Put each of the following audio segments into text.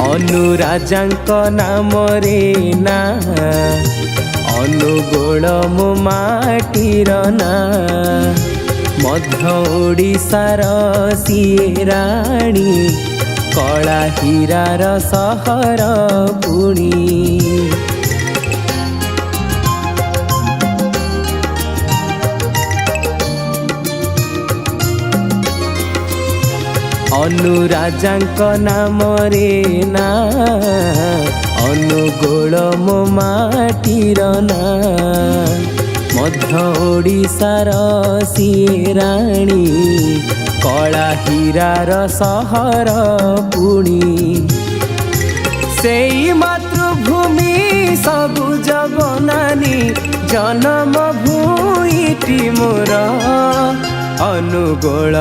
ଅନୁରାଜାଙ୍କ ନାମରେ ନା ଅନୁଗୋଳ ମୋ ମାଟିର ନା ମଧ୍ୟ ଓଡ଼ିଶାର ସିଏ ରାଣୀ କଳା ହୀରାର ସହର ପୁଣି ଅନୁରାଜାଙ୍କ ନାମରେ ନା ଅନୁଗୋଳ ମୋ ମାଟିର ନା ମଧ୍ୟ ଓଡ଼ିଶାର ସିଏ ରାଣୀ କଳା ହୀରାର ସହର ପୁଣି ସେଇ ମାତୃଭୂମି ସବୁଜ ବନାନୀ ଜନ୍ମ ଭୂଇଟି ମୋର ଅନୁଗୋଳ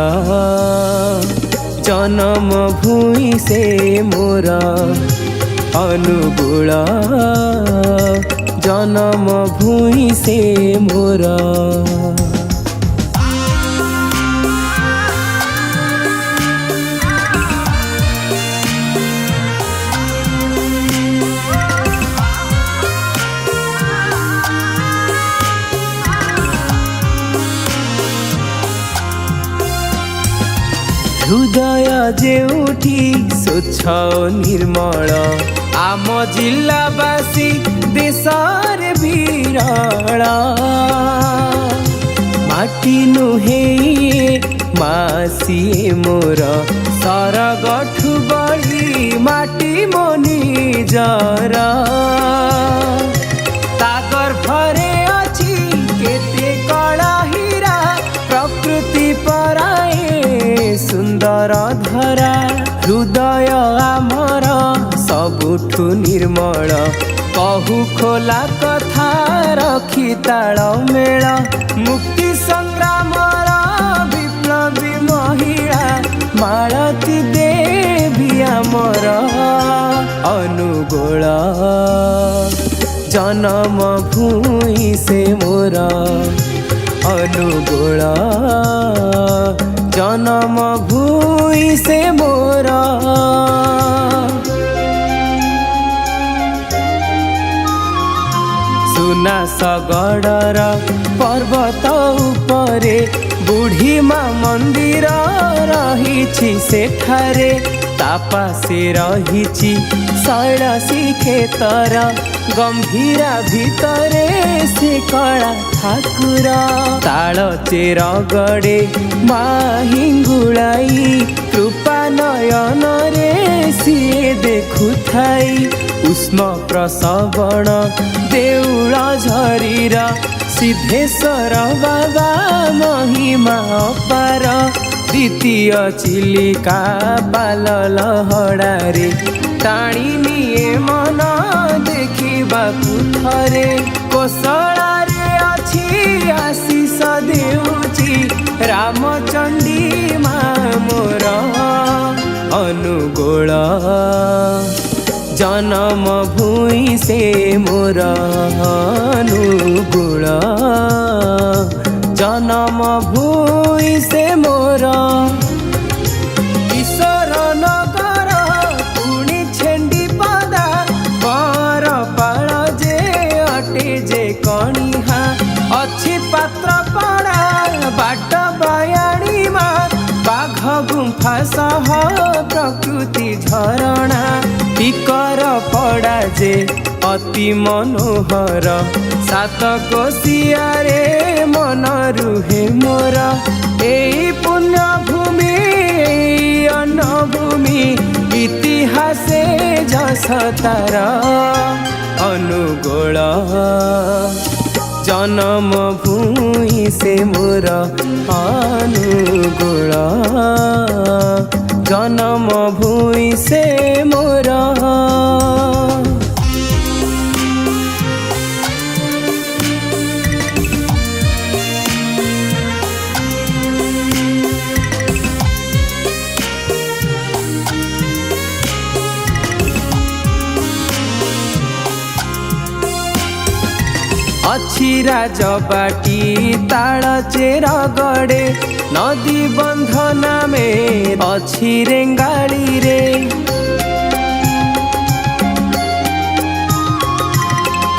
জনম ভূমি সে মোর অনুগোଳ জনম ভূমি সে মোর হৃদয় যেউঠি স্বচ্ছ নির্মল আম জিল্লাবাসী দেশর বিরল মাটি নুহে মাসিয়ে মোর সরগঠু বলি মাটি মো নিজর তা গর্ভরে অছি কেতে কলা হীরা প্রকৃতি পরায়ে সুন্দর ধরা হৃদয় আমার সবুঠু নির্মল কহু খোলা কথা রখি তাল মেল মুক্তি সংগ্রামর বিপ্লবী মহিলা মালতী দেবী আমার অনুগোଳ জনম ভূমি সে মোর অনুগোଳ জনম ভূমি সে মোর ସୁନା ଶଗଡ଼ର ପର୍ବତ ଉପରେ ବୁଢ଼ୀ ମା ମନ୍ଦିର ରହିଛି ସେଠାରେ ତା ପାଶେ ରହିଛି ଶୈଳ ଶ୍ରୀକ୍ଷେତ୍ର ଗମ୍ଭୀରା ଭିତରେ ସେ କଳା ଠାକୁର ତାଳ ଚେର ଗଡ଼େ ମା ହିଙ୍ଗୁଳାଇ କୃପା ନୟନରେ ସିଏ ଦେଖୁଥାଇ ଉଷ୍ମ ପ୍ରସବଣ ଦେଉଳ ଝରିର ସିଦ୍ଧେଶ୍ୱର ବାବା ମହିମା ଅପାର ଦ୍ୱିତୀୟ ଚିଲିକା ପାଲ ଲହଡ଼ାରେ ଟାଣି ନିଏ ମନ ଦେଖିବାକୁ ଥରେ କୋଶଳାରେ ଅଛି ଆଶିଷ ଦେଉଛି ରାମଚଣ୍ଡୀ ମା ମୋର ଅନୁଗୋଳ জনম ভূমি সে মোর অনুগোଳ জনম ভূমি সে মোর ঈশ্বর নগর পুଣି ଛେଣ୍ଡି ପଦା ବରପାଳ ଯେ ଅଟେ ଯେ କଣିହା ଅଛି ପାତ୍ରପଡ଼ା ବାଟ ବାୟାଣୀ ମା ବାଘ ଗୁମ୍ଫା ସହ ପ୍ରକୃତି ଝରଣା ଟିକର ପଡ଼ା ଯେ ଅତି ମନୋହର ସାତ କୋଶିଆରେ ମନ ରୁହେ ମୋର ଏଇ ପୁଣ୍ୟଭୂମି ଅନ୍ନଭୂମି ଇତିହାସେ ଯଶ ତାର ଅନୁଗୋଳ জনম ভূমি সে মোর অনুগোଳ জনম ভূমি সে মোর ଅଛି ରାଜବାଟୀ ତାଳ ଚେର ଗଡ଼େ ନଦୀ ବନ୍ଧ ନାମେ ଅଛି ରେଙ୍ଗାଳିରେ।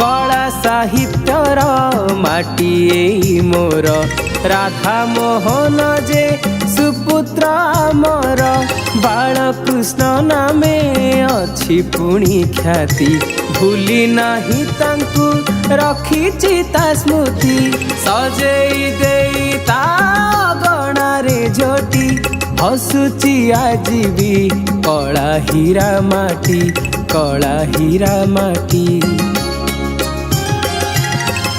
କଳା ସାହିତ୍ୟର ମାଟି ଏଇ ମୋର ରାଧା ମୋହନ ଯେ ସୁପୁତ୍ର ଆମର ବାଳକୃଷ୍ଣ ନାମେ ଅଛି ପୁଣି ଖ୍ୟାତି ଭୁଲି ନାହିଁ ତାଙ୍କୁ ରଖିଛି ତା ସ୍ମୃତି ସଜେଇ ଦେଇ ତା ଗଣାରେ ଝୋଟି ହସୁଛି ଆଜି ବି କଳା ହୀରା ମାଟି କଳା ହୀରା ମାଟି।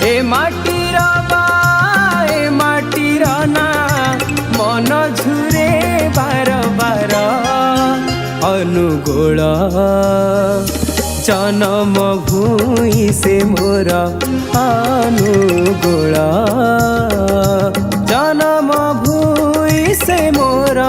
ଏ ମାଟିର ବା ଏ ମାଟିର ନା ମନ ଝୁରେ ବାର ବାର ଅନୁଗୁଳ ଜନମ ଭୂଇଁ ସେ ମୋର ଅନୁଗୁଳ ଜନମ ଭୂଇଁ ସେ ମୋର